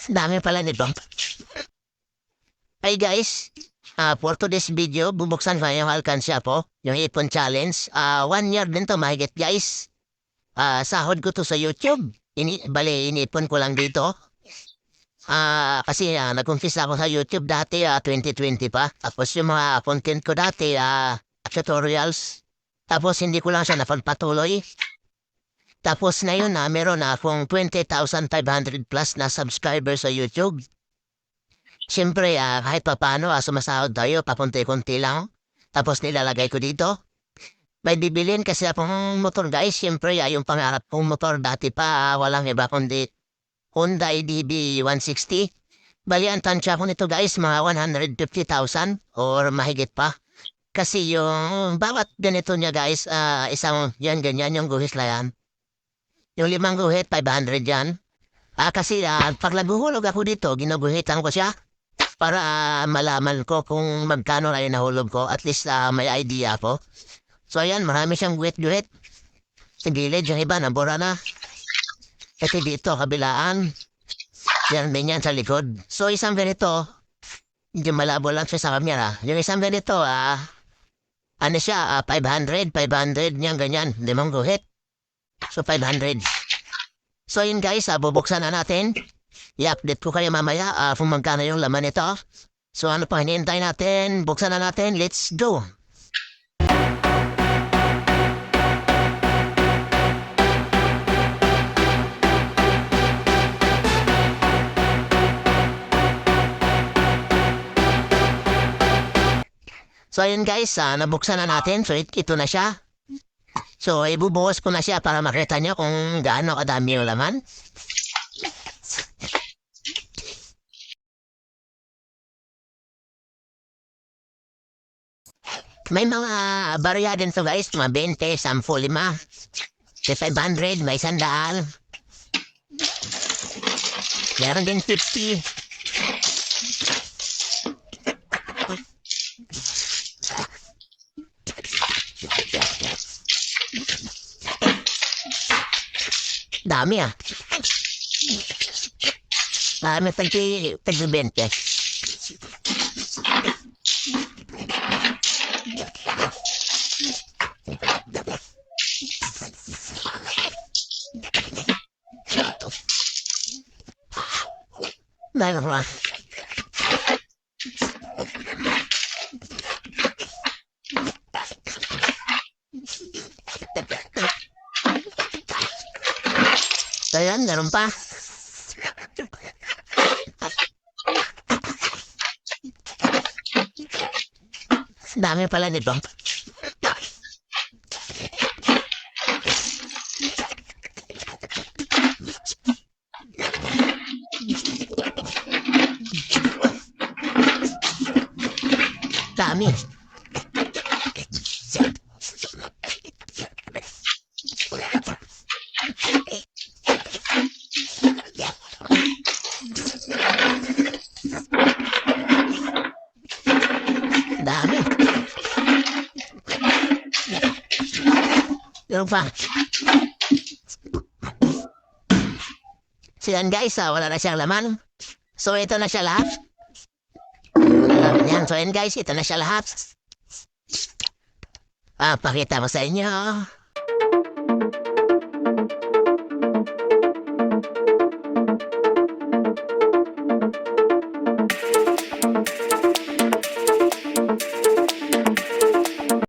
Dami pala nito. Hey guys, for today's video, bubuksan ko yung alkansya po, yung ipon challenge. 1 year din to mahigit guys. Sahod ko to sa YouTube. Inipon ko lang dito. Kasi nag-umpisa ako sa YouTube dati, 2020 pa. Tapos yung mga content ko dati, tutorials. Tapos hindi ko lang siya napagpatuloy. Tapos ngayon meron na akong 20,500 plus na subscribers sa YouTube. Siyempre, kahit pa paano, sumasahod tayo, papunti-kunti lang. Tapos nilalagay ko dito. May bibilin kasi akong motor guys. Siyempre, yung pangarap kong motor dati pa, walang iba kundi Honda EDV 160. Bali, ang tansya ko nito guys, mga 150,000 or mahigit pa. Kasi yung bawat ganito niya guys, isang yan, ganyan yung guhit na yan. Yung 5 guhit, 500 yan. Kasi pag naguhulog ako dito, ginuguhitan ko siya para malaman ko kung magkano na yung nahulog ko. At least may idea ako. So ayan, marami siyang guhit-guhit. Sa gilid, yung iba, nabura na. Ito dito, kabilaan. Yan, ganyan sa likod. So isang ganito, hindi malabo lang siya sa camera. Yung isang ganito, ano siya, 500 niyan, ganyan. 5 guhit. So 500. So yun guys, bubuksan na natin. I-update ko kayo mamaya kung magkano yung laman nito. So ano pa hinihintay natin? Buksan na natin. Let's go! So ayun guys, nabuksan na natin. So ito na siya. So ibubuhos ko na siya para makita nyo kung gaano kadami yung laman. May mga barya din to guys, mga 20, 10, 5, 500, may 100. Meron din 50. Dami may 20. Dahil ba? So yan, meron pa. Dami pala nito. Dami. Dami. Yung pa. So yan guys, wala na siyang laman. So ito na siya lahat. Yan, so yan guys, ito na siya lahat. Pakita mo sa inyo.